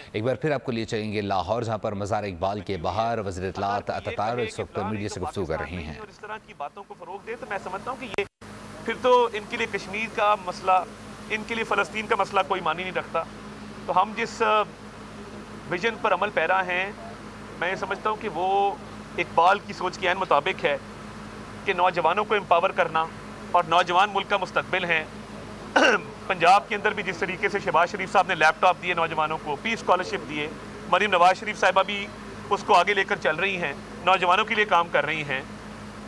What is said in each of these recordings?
एक बार फिर आपको लिए चलेंगे लाहौर, जहां पर मज़ार इकबाल के बाहर वज़ीर इत्तलात अतातार इस वक्त मीडिया से गुफ्तगू कर रही हैं। और इस तरह की बातों को फरोग दे तो मैं समझता हूँ कि ये फिर तो इनके लिए कश्मीर का मसला, इनके लिए फ़लस्तीन का मसला कोई मानी नहीं रखता। तो हम जिस विजन पर अमल पैरा हैं, मैं समझता हूँ कि वो इकबाल की सोच के ऐन मुताबिक है कि नौजवानों को एम्पावर करना, और नौजवान मुल्क का मुस्तकबिल हैं। पंजाब के अंदर भी जिस तरीके से शहबाज शरीफ साहब ने लैपटॉप दिए नौजवानों को, पीस स्कॉलरशिप दिए, मरीम नवाज शरीफ साहिबा भी उसको आगे लेकर चल रही हैं, नौजवानों के लिए काम कर रही हैं।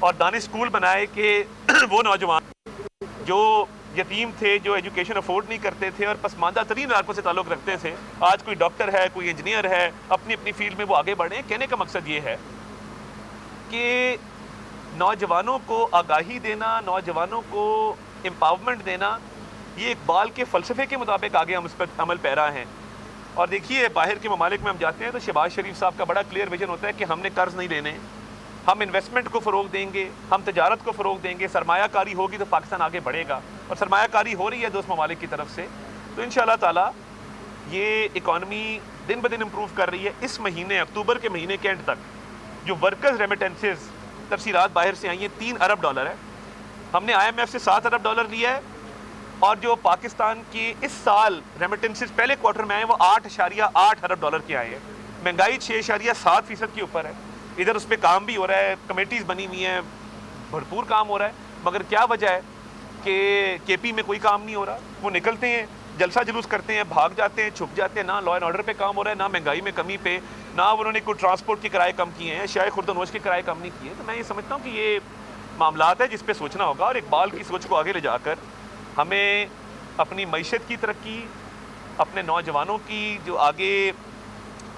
और दानिश स्कूल बनाए कि वो नौजवान जो यतीम थे, जो एजुकेशन अफोर्ड नहीं करते थे और पसमानदा तरीन इलाकों से ताल्लुक़ रखते थे, आज कोई डॉक्टर है, कोई इंजीनियर है, अपनी अपनी फील्ड में वो आगे बढ़े। कहने का मकसद ये है कि नौजवानों को आगाही देना, नौजवानों को एम्पावरमेंट देना, ये इकबाल के फ़लसफ़े के मुताबिक आगे हम इस पर अमल पैरा हैं। और देखिए, बाहर के ममालिक में हम जाते हैं तो शहबाज शरीफ साहब का बड़ा क्लियर विजन होता है कि हमने कर्ज़ नहीं लेने, हम इन्वेस्टमेंट को फ़रोग देंगे, हम तजारत को फ़रोग देंगे, सरमायाकारी होगी तो पाकिस्तान आगे बढ़ेगा। और सरमायाकारी हो रही है दोस्त ममालिक की तरफ से, तो इंशाअल्लाह ताला ये इकॉनमी दिन ब दिन इम्प्रूव कर रही है। इस महीने अक्टूबर के महीने के एंड तक जो वर्कर्स रेमिटेंसेज तफसीलात बाहर से आई हैं, $3 अरब है। हमने IMF से $7 अरब लिया है, और जो पाकिस्तान की इस साल रेमिटेंसेज पहले क्वार्टर में आए वो $8.8 अरब के आए हैं। महंगाई 6.7% के ऊपर है। इधर उस पर काम भी हो रहा है, कमेटीज़ बनी हुई हैं, भरपूर काम हो रहा है, मगर क्या वजह है कि KP में कोई काम नहीं हो रहा। वो निकलते हैं, जलसा जुलूस करते हैं, भाग जाते हैं, छुप जाते हैं। ना लॉ एंड ऑर्डर पे काम हो रहा है, ना महंगाई में कमी पे, ना उन्होंने कोई ट्रांसपोर्ट के किराए कम किए हैं, शायद खुर्दनोश के किराए कम नहीं किए। तो मैं ये समझता हूँ कि ये मामलात है जिस पे सोचना होगा, और इकबाल की सोच को आगे ले जाकर हमें अपनी मईशत की तरक्की, अपने नौजवानों की जो आगे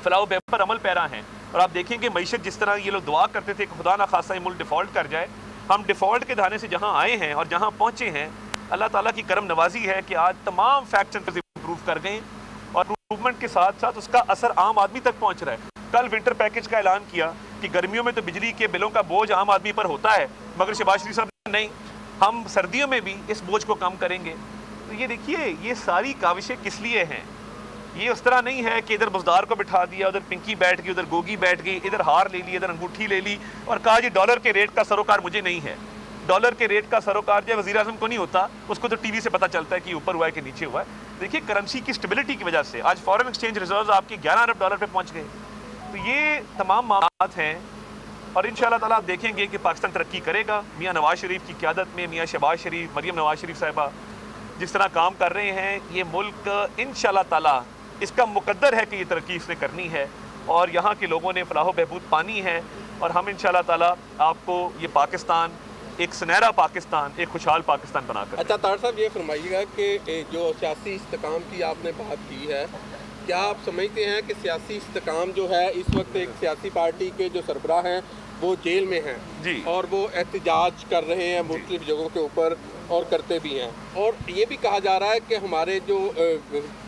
फलाह बहबूद पर अमल पैरा हैं। और आप देखेंगे मईशत जिस तरह ये लोग दुआ करते थे कि खुदा ना खासा ये मुल्क डिफ़ॉल्ट कर जाए, हम डिफ़ॉल्ट के धाने से जहाँ आए हैं और जहाँ पहुँचे हैं, अल्लाह ताला की करम नवाजी है कि आज तमाम फैक्ट्स इम्प्रूव कर गए, और इम्प्रूवमेंट के साथ साथ उसका असर आम आदमी तक पहुँच रहा है। कल विंटर पैकेज का ऐलान किया कि गर्मियों में तो बिजली के बिलों का बोझ आम आदमी पर होता है, मगर शहबाज शरीफ साहब नहीं, हम सर्दियों में भी इस बोझ को कम करेंगे। तो ये देखिए, ये सारी काविशें किस लिए हैं। ये उस तरह नहीं है कि इधर बुजदार को बिठा दिया, उधर पिंकी बैठ गई, उधर गोगी बैठ गई, इधर हार ले ली, इधर अंगूठी ले ली, और कहा जी डॉलर के रेट का सरोकार मुझे नहीं है। डॉलर के रेट का सरोकार जो वज़ीर आज़म को नहीं होता, उसको तो TV से पता चलता है कि ऊपर हुआ है कि नीचे हुआ है। देखिए, करेंसी की स्टेबिलिटी की वजह से आज फॉरेन एक्सचेंज रिजर्व आपके $11 अरब पे पहुँच गए। तो ये तमाम मामलात हैं, और इंशाअल्लाह ताला आप देखेंगे कि पाकिस्तान तरक्की करेगा। मियाँ नवाज शरीफ की क़यादत में मियाँ शहबाज शरीफ, मरीम नवाज शरीफ साहिबा जिस तरह काम कर रहे हैं, ये मुल्क इंशाअल्लाह ताला इसका मुकद्दर है कि ये तरक्की इसने करनी है, और यहाँ के लोगों ने फलाह बहबूद पानी है। और हम इंशाअल्लाह ताला आपको ये पाकिस्तान, एक सुनहरा पाकिस्तान, एक खुशहाल पाकिस्तान बनाकर। अच्छा तार साहब, ये फरमाइएगा कि जो सियासी इस्तेकाम की आपने बात की है, क्या आप समझते हैं कि सियासी इस्तेकाम जो है इस वक्त एक सियासी पार्टी के जो सरबराह हैं वो जेल में हैं जी, और वो एहतजाज कर रहे हैं मुख्तलिफ जगहों के ऊपर और करते भी हैं, और ये भी कहा जा रहा है कि हमारे जो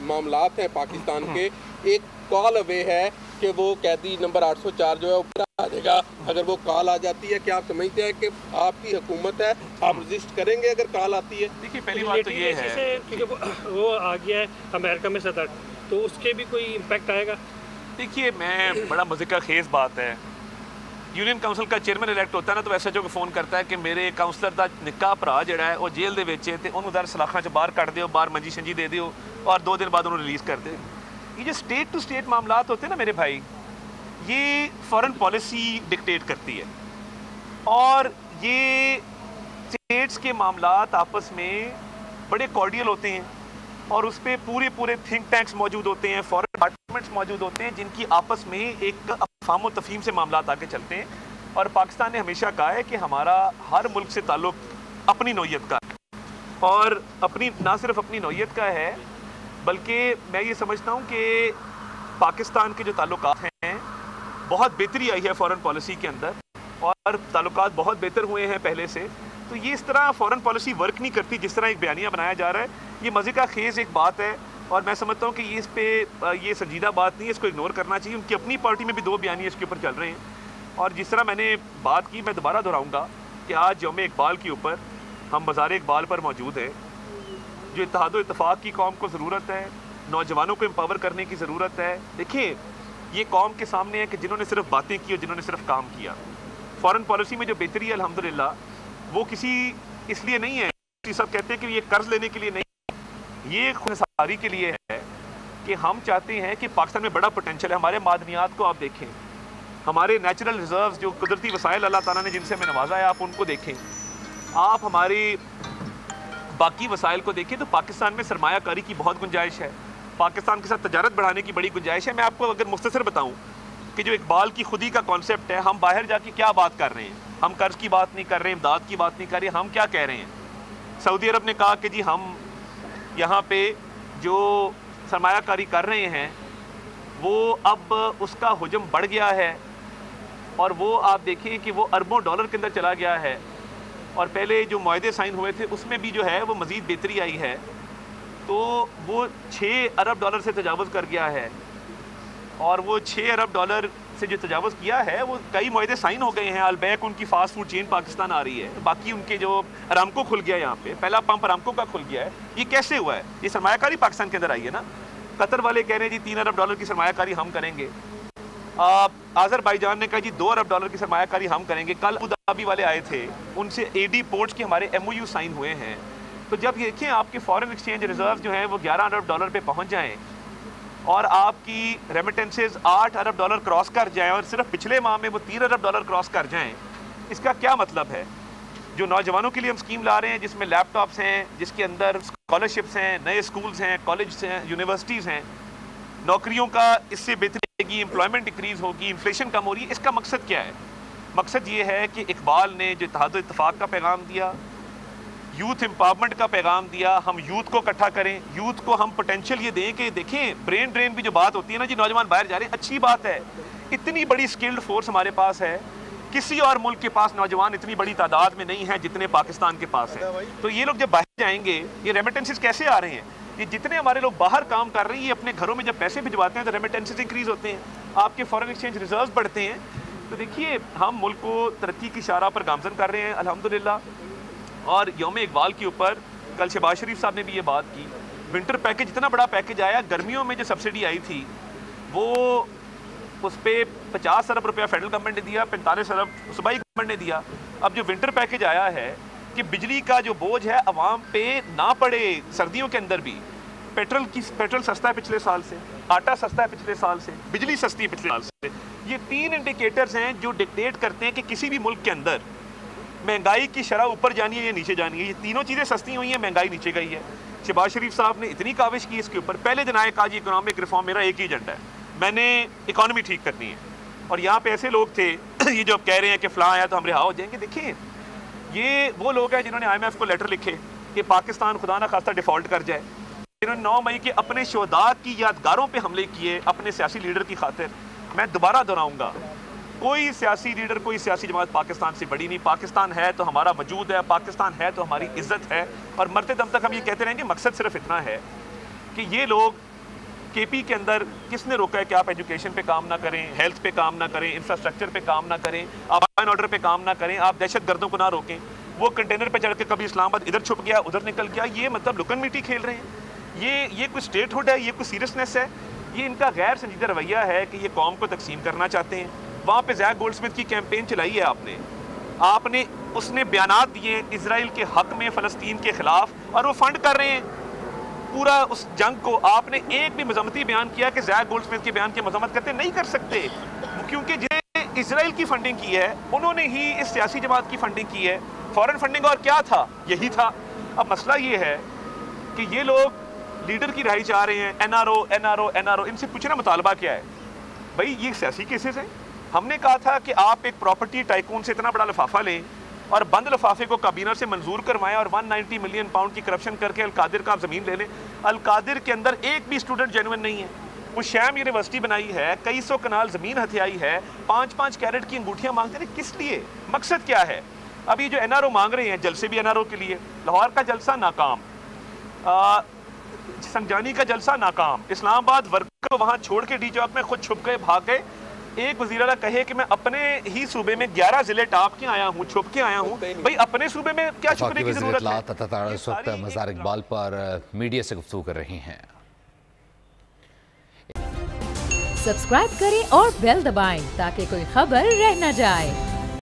मामलात हैं पाकिस्तान के, एक कॉल अवे है कि वो कैदी नंबर 804 जो है ऊपर आ जाएगा अगर वो कॉल आ जाती है। क्या आप समझते हैं कि आपकी हुकूमत है, आप रजिस्ट करेंगे अगर कॉल आती है? देखिए, पहली बात तो ये है कि वो आ गया है अमेरिका में सदर, तो उसके भी कोई इम्पैक्ट आएगा? देखिए, मैं बड़ा मज़े का खेज बात है, यूनियन काउंसिल का चेयरमैन इलैक्ट होता है ना, तो SHO को फ़ोन करता है कि मेरे काउंसलर का निक्का भरा जड़ा है वो जेल दे विच है, ते उन्होंने दर सलाखा च बाहर कट दिओ, बाहर मंजी शंजी दे दिओ, और 2 दिन बाद उन्होंने रिलीज़ कर दे। ये जो स्टेट टू स्टेट मामलात होते हैं ना मेरे भाई, ये फॉरेन पॉलिसी डिक्टेट करती है, और ये स्टेट्स के मामलात आपस में बड़े कॉर्डियल होते हैं, और उस पर पूरे थिंक टैंक्स मौजूद होते हैं, फॉरेन डिपार्टमेंट्स मौजूद होते हैं, जिनकी आपस में एक अफ़हाम व तफ़हीम से मामलात आगे चलते हैं। और पाकिस्तान ने हमेशा कहा है कि हमारा हर मुल्क से ताल्लुक़ अपनी नौइयत का है, और अपनी ना सिर्फ अपनी नौइयत का है, बल्कि मैं ये समझता हूँ कि पाकिस्तान के जो ताल्लुकात हैं बहुत बेहतरी आई है फॉरेन पॉलिसी के अंदर, और ताल्लुकात बहुत बेहतर हुए हैं पहले से। तो ये इस तरह फॉरेन पॉलिसी वर्क नहीं करती जिस तरह एक बयानिया बनाया जा रहा है। ये मज़े का खेज़ एक बात है, और मैं समझता हूँ कि ये इस पे ये संजीदा बात नहीं है, इसको इग्नोर करना चाहिए। उनकी अपनी पार्टी में भी 2 बयानिया इसके ऊपर चल रहे हैं, और जिस तरह मैंने बात की, मैं दोबारा दोहराऊँगा कि आज यौम इकबाल के ऊपर हम मज़ार इकबाल पर मौजूद हैं। जो इत्तेहाद व इत्तेफाक की कौम को ज़रूरत है, नौजवानों को एम्पावर करने की ज़रूरत है। देखिए, ये कौम के सामने है कि जिन्होंने सिर्फ बातें की और जिन्होंने सिर्फ काम किया। फॉरेन पॉलिसी में जो बेहतरी है अल्हम्दुलिल्लाह, वो किसी इसलिए नहीं है, सब कहते हैं कि ये कर्ज लेने के लिए नहीं, ये खुदसारी के लिए है कि हम चाहते हैं कि पाकिस्तान में बड़ा पोटेंशियल है। हमारे मादनियात को आप देखें, हमारे नेचुरल रिजर्व्स, जो कुदरती वसाइल अल्लाह ताला ने जिनसे हमें नवाजा है, आप उनको देखें। आप हमारे बाकी वसाइल को देखें तो पाकिस्तान में सरमायाकारी की बहुत गुंजाइश है, पाकिस्तान के साथ तजारत बढ़ाने की बड़ी गुंजाइश है। मैं आपको अगर मुख्तसर बताऊं कि जो इकबाल की खुदी का कॉन्सेप्ट है, हम बाहर जाके क्या बात कर रहे हैं, हम कर्ज की बात नहीं कर रहे हैं, इमदाद की बात नहीं कर रहे हैं, हम क्या कह रहे हैं। सऊदी अरब ने कहा कि जी हम यहाँ पे जो सरमायाकारी कर रहे हैं वो अब उसका हुजम बढ़ गया है, और वो आप देखिए कि वो अरबों डॉलर के अंदर चला गया है, और पहले जो मुआहदे साइन हुए थे उसमें भी जो है वो मज़ीद बेहतरी आई है, तो वो 6 अरब डॉलर से तजावज़ कर गया है। और वो 6 अरब डॉलर से जो तजावज़ किया है वो कई मुआहदे साइन हो गए हैं। अलबैक उनकी फास्ट फूड चेन पाकिस्तान आ रही है, बाकी उनके जो अरामको खुल गया, यहाँ पे पहला पंप अरामको का खुल गया है। ये कैसे हुआ है? ये सरमायाकारी पाकिस्तान के अंदर आई है ना। कतर वाले कह रहे हैं जी 3 अरब डॉलर की सरमायाकारी हम करेंगे, आज़रबाईजान ने कहा जी 2 अरब डॉलर की सरमायाकारी हम करेंगे। कल अबू धाबी वाले आए थे, उनसे एडी पोर्ट्स के हमारे MOU साइन हुए हैं। तो जब ये देखिए आपके फॉरेन एक्सचेंज रिजर्व जो हैं वो 11 अरब डॉलर पे पहुंच जाएं और आपकी रेमिटेंसेज 8 अरब डॉलर क्रॉस कर जाएं, और सिर्फ पिछले माह में वो 3 अरब डॉलर क्रॉस कर जाएं, इसका क्या मतलब है? जो नौजवानों के लिए हम स्कीम ला रहे हैं जिसमें लैपटॉप्स हैं, जिसके अंदर स्कॉलरशिप्स हैं, नए स्कूल्स हैं, कॉलेज हैं, यूनिवर्सिटीज़ हैं, नौकरियों का इससे बेहतरी होगी, एम्प्लॉयमेंट इंक्रीज़ होगी, इन्फ्लेशन कम हो रही है। इसका मकसद क्या है? मकसद ये है कि इकबाल ने जो इत्तेहाद और इत्तेफाक का पैगाम दिया, यूथ एम्पावरमेंट का पैगाम दिया, हम यूथ को इकट्ठा करें, यूथ को हम पोटेंशियल ये दें कि देखें ब्रेन ड्रेन भी जो बात होती है ना जी, नौजवान बाहर जा रहे हैं, अच्छी बात है, इतनी बड़ी स्किल्ड फोर्स हमारे पास है, किसी और मुल्क के पास नौजवान इतनी बड़ी तादाद में नहीं है जितने पाकिस्तान के पास है। तो ये लोग जब बाहर जाएंगे, ये रेमिटेंसेस कैसे आ रहे हैं? ये जितने हमारे लोग बाहर काम कर रहे हैं, ये अपने घरों में जब पैसे भिजवाते हैं तो रेमिटेंसेस इंक्रीज होते हैं, आपके फॉरेन एक्सचेंज रिजर्व बढ़ते हैं। तो देखिए हम मुल्क को तरक्की की शारा पर गामजन कर रहे हैं अल्हम्दुलिल्लाह। और यौम इकबाल के ऊपर कल शहबाज शरीफ साहब ने भी ये बात की, विंटर पैकेज इतना बड़ा पैकेज आया, गर्मियों में जो सब्सिडी आई थी वो उस पर 50 अरब रुपया फेडरल गवर्नमेंट ने दिया, 45 अरब सूबाई गवर्नमेंट ने दिया। अब जो विंटर पैकेज आया है कि बिजली का जो बोझ है अवाम पे ना पड़े, सर्दियों के अंदर भी पेट्रोल सस्ता है पिछले साल से, आटा सस्ता है पिछले साल से, बिजली सस्ती है पिछले साल से। ये 3 इंडिकेटर्स हैं जो डिक्टेट करते हैं कि किसी भी मुल्क के अंदर महंगाई की शरह ऊपर जानी है या नीचे जानी है। ये तीनों चीज़ें सस्ती हुई हैं, महंगाई नीचे गई है। शहबाज शरीफ साहब ने इतनी काविश की इसके ऊपर, पहले दिन आए कहा जी इकोनॉमिक रिफॉर्म मेरा एक ही एजेंडा है, मैंने इकॉनमी ठीक करनी है। और यहाँ पे ऐसे लोग थे ये जो अब कह रहे हैं कि फ़लाँ आया तो हम रिहा हो जाएंगे। देखिए ये वो लोग हैं जिन्होंने IMF को लेटर लिखे कि पाकिस्तान खुदा ना खास्ता डिफ़ॉल्ट कर जाए, जिन्होंने 9 मई के अपने शोहदा की यादगारों पे हमले किए अपने सियासी लीडर की खातिर। मैं दोबारा दोहराऊंगा, कोई सियासी लीडर, कोई सियासी जमात पाकिस्तान से बड़ी नहीं। पाकिस्तान है तो हमारा वजूद है, पाकिस्तान है तो हमारी इज्जत है, और मरते दम तक हम ये कहते रहेंगे। मकसद सिर्फ इतना है कि ये लोग KP के अंदर किसने रोका है कि आप एजुकेशन पे काम ना करें, हेल्थ पे काम ना करें, इंफ्रास्ट्रक्चर पे काम ना करें, आप लॉ एंड ऑर्डर पे काम ना करें, आप दहशत गर्दों को ना रोकें। वो कंटेनर पे चढ़ के कभी इस्लामाबाद इधर छुप गया, उधर निकल गया, ये मतलब लुकन मिट्टी खेल रहे हैं। ये कोई स्टेटहुड है, ये कोई सीरियसनेस है? ये इनका गैर संजीदा रवैया है कि ये कौम को तकसीम करना चाहते हैं। वहाँ पे जैक गोल्डस्मिथ की कैंपेन चलाई है आपने उसने बयानात दिए इजराइल के हक में, फ़लस्तीन के ख़िलाफ़, और वो फंड कर रहे हैं पूरा उस जंग को। आपने एक भी मजम्मती बयान किया कि जैक गोल्डस्मिथ के बयान की मजम्मत करते नहीं कर सकते, क्योंकि जिन्हें इजराइल की फंडिंग की है उन्होंने ही इस सियासी जमात की फंडिंग की है। फॉरेन फंडिंग और क्या था? यही था। अब मसला ये है कि ये लोग लीडर की रिहाई चाह रहे हैं, NRO। इनसे पूछना मुतालबा क्या है? भाई ये सियासी केसेस हैं। हमने कहा था कि आप एक प्रॉपर्टी टाइकून से इतना बड़ा लिफाफा लें और बंद लिफाफे को काबीना से मंजूर करवाएं और 190 मिलियन पाउंड की करप्शन करके अलकादिर का आप ज़मीन ले लें। अलकादिर के अंदर एक भी स्टूडेंट जेन्युइन नहीं है। वो शैम यूनिवर्सिटी बनाई है, कई सौ कनाल ज़मीन हथियाई है, 5-5 कैरेट की अंगूठियाँ मांगते हैं। किस लिए? मकसद क्या है? अब ये जो NRO मांग रहे हैं, जलसे भी NRO के लिए, लाहौर का जलसा नाकाम, संजानी का जलसा नाकाम, इस्लामाबाद वर्कर वहाँ छोड़ के डी चौक में खुद छुप गए, भाग गए। एक वज़ीर आला कहे कि मैं अपने ही सूबे में 11 ज़िले टाप के आया हूँ, छुप के आया हूँ। भाई अपने सूबे में क्या छुपने की जरूरत है? इस वक्त मज़ार इकबाल पर मीडिया से गुफ्तगू कर रही हैं। सब्सक्राइब करें और बेल दबाएं ताकि कोई खबर रह न जाए।